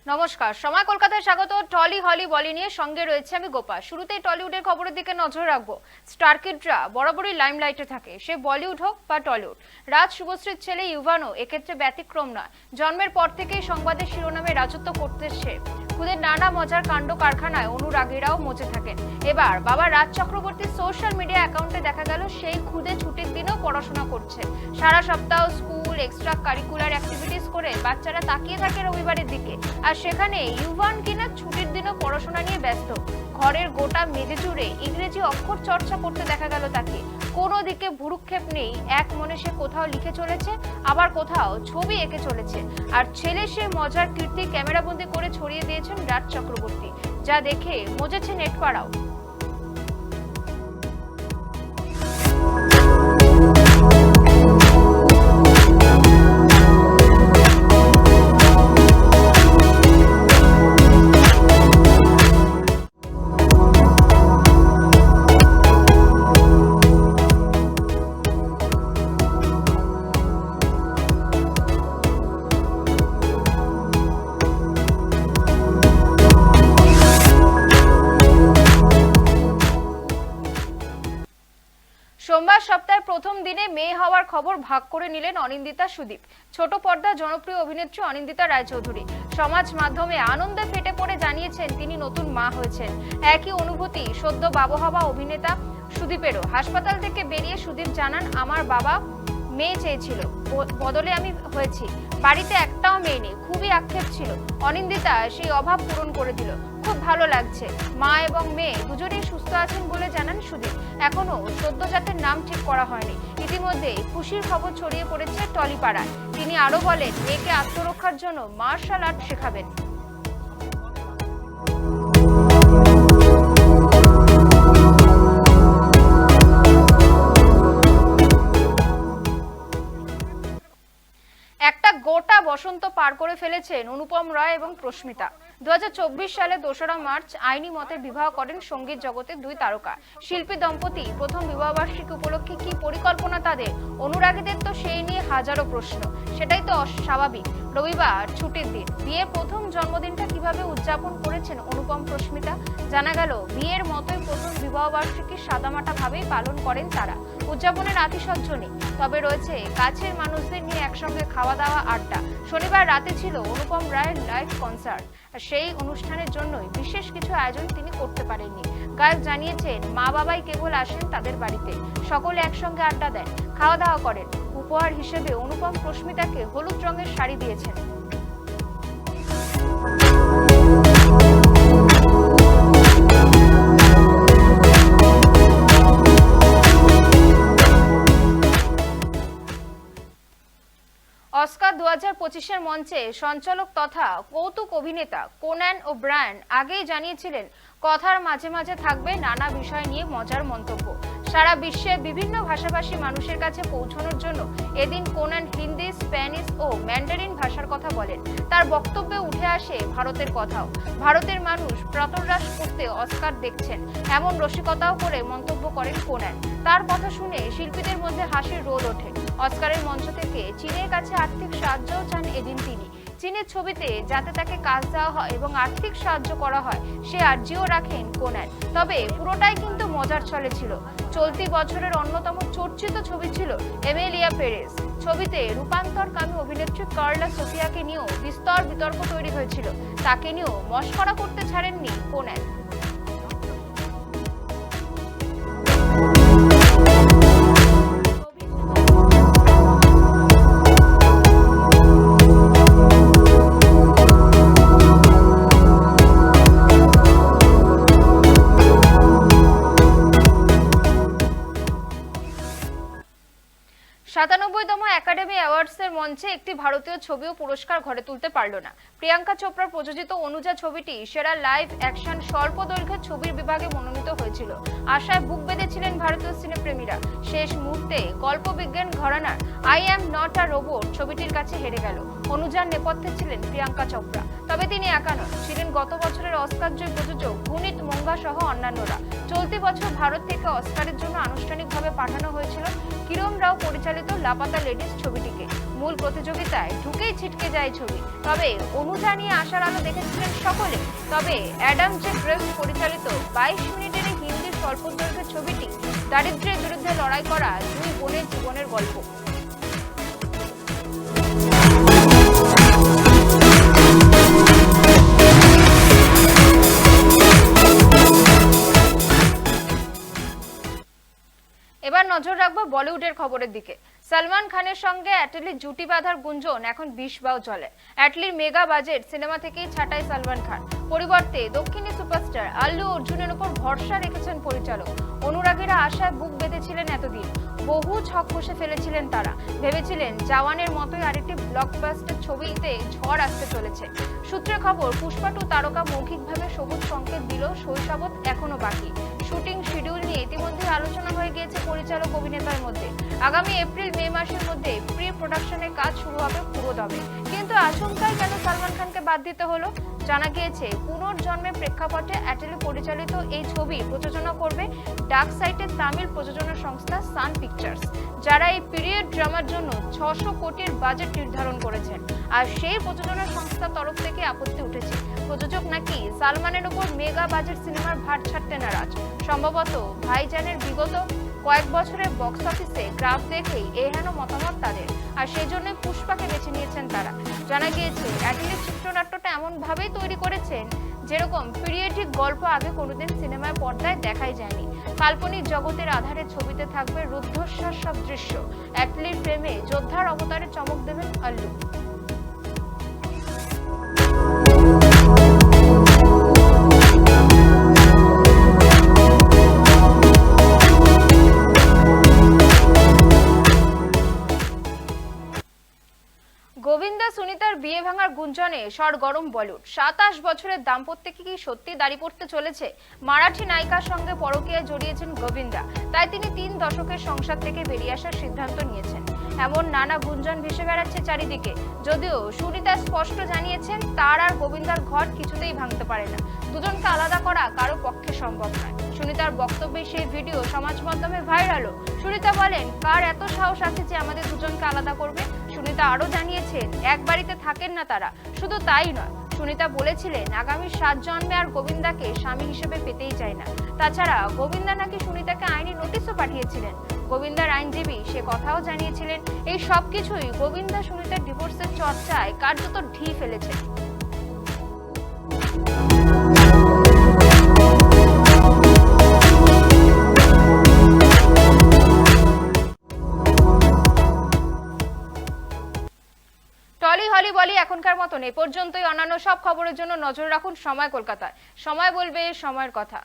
নমস্কার, সময় কলকাতায় স্বাগত। টলি হলি বলি নিয়ে সঙ্গে রয়েছে আমি গোপা। শুরুতেই টলিউডের খবরের দিকে নজর রাখবো। স্টার কিডরা বরাবরই লাইমলাইটে থাকে, সে বলিউড হোক বা টলিউড। রাজ শুভশ্রীর ছেলে ইউভানও এক্ষেত্রে ব্যতিক্রম নয়। জন্মের পর থেকেই সংবাদের শিরোনামে রাজত্ব করতে সে। খুদের নানা মজার কাণ্ড কারখানায় অনুরাগীরাও মজে থাকেন। এবার বাবা রাজ চক্রবর্তীর সোশ্যাল মিডিয়া অ্যাকাউন্টে দেখা গেল সেই খুদে ছুটির দিনেও পড়াশোনা করছে। সারা সপ্তাহ স্কুল, এক্সট্রা কারিকুলার অ্যাক্টিভিটিস করে বাচ্চারা তাকিয়ে থাকে রবিবারের দিকে, আর সেখানে ইউভান কিনা ছুটির দিনও পড়াশোনা নিয়ে ব্যস্ত। ঘরের গোটা মেঝে জুড়ে ইংরেজি অক্ষর চর্চা করতে দেখা গেল তাকে। কোনো দিকে ভুরুক্ষেপ নেই, এক মনে সে কোথাও লিখে চলেছে, আবার কোথাও ছবি এঁকে চলেছে। আর ছেলে সে মজার কীর্তি ক্যামেরাবন্দি করে ছড়িয়ে দিয়েছেন রাজ চক্রবর্তী, যা দেখে মজেছে নেটপাড়াও। সোমবার সপ্তাহের প্রথম দিনে মেয়ে হওয়ার খবর ভাগ করে নিলেন অনিন্দিতা সুদীপ। ছোট পর্দার জনপ্রিয় অভিনেত্রী অনিন্দিতা রায়চৌধুরী সমাজ মাধ্যমে আনন্দে ফেটে পড়ে জানিয়েছেন তিনি নতুন মা হয়েছেন। একই অনুভূতি সদ্য বাবা হওয়া অভিনেতা সুদীপেরও। হাসপাতাল থেকে বেরিয়ে সুদীপ জানান, আমার বাবা মেয়ে চেয়েছিল, বদলে আমি হয়েছি। বাড়িতে একটাও মেয়ে নেই, খুবই আক্ষেপ ছিল। অনিন্দিতা সেই অভাব পূরণ করে দিল। খুব ভালো লাগছে। মা এবং মেয়ে দুজনেই সুস্থ আছেন বলে জানান সুদীপ। এখনো সদ্যজাতের নাম ঠিক করা হয়নি। ইতিমধ্যে খুশির খবর ছড়িয়ে পড়েছে টলিপাড়ায়। তিনি আরো বলেন, মেয়েকে আত্মরক্ষার জন্য মার্শাল আর্ট শেখাবেন। একটা গোটা বসন্ত পার করে ফেলেছেন অনুপম রায় এবং প্রস্মিতা। 2024 সালে 2রা মার্চ আইনি মতে বিবাহ করেন সঙ্গীত জগতের দুই তারকা। শিল্পী দম্পতি প্রথম বিবাহবার্ষিকী উপলক্ষে কি পরিকল্পনা তাদের? অনুরাগীদের তো সেই নিয়ে হাজারো প্রশ্ন। সেটাই তো স্বাভাবিক। রবিবার ছুটির দিন। বিয়ের প্রথম জন্মদিনটা কিভাবে উদযাপন করেছেন অনুপম প্রস্মিতা? জানা গেল, বিয়ের মতোই প্রথম বিবাহবার্ষিকী সাদামাটা ভাবেই পালন করেন তারা। উদযাপনের আতিশয্য নেই, তবে রয়েছে কাছের মানুষদের নিয়ে একসঙ্গে খাওয়া দাওয়া, আড্ডা। শনিবার রাতে ছিল অনুপম রায়ের লাইভ কনসার্ট। সেই অনুষ্ঠানের জন্যই বিশেষ কিছু আয়োজন তিনি করতে পারেননি। গায়ক জানিয়েছেন, মা বাবাই কেবল আসেন তাদের বাড়িতে, সকলে একসঙ্গে আড্ডা দেন, খাওয়া দাওয়া করেন। উপহার হিসেবে অনুপম প্রস্মিতাকে হলুদ রঙের শাড়ি দিয়েছেন। অস্কার 2025-এর মঞ্চে সঞ্চালক তথা কৌতুক অভিনেতা কোনান ওব্রায়ান আগেই জানিয়েছিলেন, কথার মাঝে মাঝে থাকবে নানা বিষয় নিয়ে মজার মন্তব্য। সারা বিশ্বের বিভিন্ন ভাষাভাষী মানুষের কাছে পৌঁছানোর জন্য এদিন কোনান হিন্দি, স্প্যানিশ ও ম্যান্ডারিন ভাষার কথা বলেন। তার বক্তব্যে উঠে আসে ভারতের কথাও। ভারতের মানুষ প্রাতরাশ করতে অস্কার দেখছেন, এমন রসিকতাও করে মন্তব্য করেন কোনান। তার কথা শুনে শিল্পীদের মধ্যে হাসির রোল ওঠে। অস্কারের মঞ্চ থেকে চীনের কাছে আর্থিক সাহায্যও চান এদিন তিনি। চীনের ছবিতে যাতে তাকে কাজ দেওয়া হয় এবং আর্থিক সাহায্য করা হয়, সে আর্জিও রাখেন কোনান। তবে পুরোটাই কিন্তু মজার ছলে ছিল। চলতি বছরের অন্যতম চর্চিত ছবি ছিল এমেলিয়া পেরেজ। ছবিতে রূপান্তরকামী অভিনেত্রী কার্লা সোফিয়াকে নিয়েও বিস্তর বিতর্ক তৈরি হয়েছিল। তাকে নিয়েও মশকরা করতে ছাড়েননি কোনান। তম একাডেমি অ্যাওয়ার্ডসের মঞ্চে একটি ভারতীয় ছবিও পুরস্কার ঘরে তুলতে পারল না। প্রিয়াঙ্কা চোপড়া প্রযোজিত অনুজা ছবিটি সেরা লাইভ অ্যাকশন স্বল্প দৈর্ঘ্যের ছবির বিভাগে মনোনীত হয়েছিল। আশায় বুক বেঁধেছিলেন ভারতীয় সিনেপ্রেমীরা। শেষ মুহূর্তে গল্পবিজ্ঞান ঘরানার I am not a robot ছবিটির কাছে হেরে গেল। অনুজার নেপথ্যে ছিলেন প্রিয়াঙ্কা চোপড়া। তবে তিনি একা নন, ছিলেন গত বছরের অস্কার জয়ী প্রযোজক গুনিত মোঙ্গা সহ অন্যান্যরা। চলতি বছর ভারত থেকে অস্কারের জন্য আনুষ্ঠানিকভাবে পাঠানো হয়েছিল কিরণ রাও পরিচালিত লাপাতা লেডিস ছবিটিকে। মূল প্রতিযোগিতায় ঢুকেই ছিটকে যায় ছবি, তবে অনুজা নিয়ে আসার আলো দেখেছিলেন সকলে। তবে অ্যাডাম জে গ্রেস্ট পরিচালিত 22 মিনিটের হিন্দি স্বল্পদৈর্ঘ্যের ছবিটি দারিদ্র্যের বিরুদ্ধে লড়াই করা দুই বোনের জীবনের গল্প। এবার নজর রাখবো বলিউডের খবরের দিকে। সলমান খানের সঙ্গে অ্যাটলির জুটি বাঁধার গুঞ্জন এখন 20 বাও চলে। অ্যাটলির মেগা বাজেট সিনেমা থেকেই ছাঁটাই সলমান খান, পরিবর্তে দক্ষিণী সুপারস্টার আল্লু অর্জুনের উপর ভরসা রেখেছেন পরিচালক। অনুরাগীরা আশায় বুক বেঁধেছিলেন এতদিন, বহু ছক কষে ফেলেছিলেন তারা, ভেবেছিলেন জওয়ানের মতোই আরেকটি ব্লকবাস্টার ছবিতে ঝড় আসতে চলেছে। সূত্রে খবর, পুষ্পা 2 তারকা মৌখিকভাবে সবুজ সংকেত দিল, শৈশবত এখনো বাকি। শুটিং শিডিউল নিয়ে ইতিমধ্যে আলোচনা হয়ে গিয়েছে পরিচালক অভিনেতার মধ্যে। আগামী এপ্রিল-মে মাসের মধ্যে প্রি প্রোডাকশনের কাজ শুরু হবে পুরোদমে। কিন্তু আচমকাই কেন সলমান খানকে বাদ দিতে হলো? জানা গিয়েছে, পুনর্জন্মের প্রেক্ষাপটে অ্যাটলি পরিচালিত এই ছবি প্রযোজনা করবে ডার্ক সাইটের তামিল প্রযোজনা সংস্থা সান পিকচার্স, যারা এই পিরিয়ড ড্রামার জন্য 600 কোটির বাজেট নির্ধারণ করেছেন। আর সেই প্রযোজনা সংস্থার তরফ থেকে আপত্তি উঠেছে, প্রযোজক নাকি সালমানের উপর মেগা বাজেট সিনেমার ভার ছাড়তে নারাজ। সম্ভবত ভাইজানের বিগত কয়েক বছরের বক্স অফিসে গ্রাফ দেখেই এহেন মতামত তাদের, আর সেই জন্যই পুষ্পাকে বেছে নিয়েছেন তারা। জানা গিয়েছে, অ্যাটলির চিত্রনাট্যটা এমন ভাবেই তৈরি করেছেন যেরকম পিরিয়ডিক গল্প আগে কোনোদিন সিনেমার পর্দায় দেখাই যায়নি। কাল্পনিক জগতের আধারে ছবিতে থাকবে রুদ্ধশ্বাস সব দৃশ্য। অ্যাটলির প্রেমে যোদ্ধার অবতারে চমক দেবেন আল্লু। গোবিন্দা সুনিতার বিয়ে ভাঙার গুঞ্জনে সরগরম বলিউড। 27 বছরের দাম্পত্যে কি সত্যি দাড়ি পড়তে চলেছে? মারাঠি নায়িকার সঙ্গে পরকীয়ায় জড়িয়েছেন গোবিন্দা, তাই তিনি 3 দশকের সংসার থেকে বেরিয়ে আসার সিদ্ধান্ত নিয়েছেন। এমন নানা গুঞ্জন ভেসে বেড়াচ্ছে চারিদিকে। যদিও সুনিতা স্পষ্ট জানিয়েছেন, তার আর গোবিন্দার ঘর কিছুতেই ভাঙতে পারে না। দুজনকে আলাদা করা কারো পক্ষে সম্ভব নয়। সুনিতার বক্তব্যে সেই ভিডিও সমাজ মাধ্যমে ভাইরালও। সুনিতা বলেন, কার এত সাহস আছে যে আমাদের দুজনকে আলাদা করবে? সুনিতা আরো জানিয়েছেন, এক বাড়িতে থাকেন না তারা। শুধু তাই নয়, সুনিতা বলেছিলেন আগামী 7 জন্মে আর গোবিন্দাকে স্বামী হিসেবে পেতেই চায় না। তাছাড়া গোবিন্দা নাকি সুনিতাকে আইনি নোটিশও পাঠিয়েছিলেন। গোবিন্দার আইনজীবী সে কথাও জানিয়েছিলেন, এই সবকিছুই গোবিন্দা সুনিতার ডিভোর্সের চর্চায় কার্যত ঢি ফেলেছে। টলি হলি বলি এখনকার মতন এ পর্যন্তই। অন্যান্য সব খবরের জন্য নজর রাখুন সময় কলকাতায়। সময় বলবে সময়ের কথা।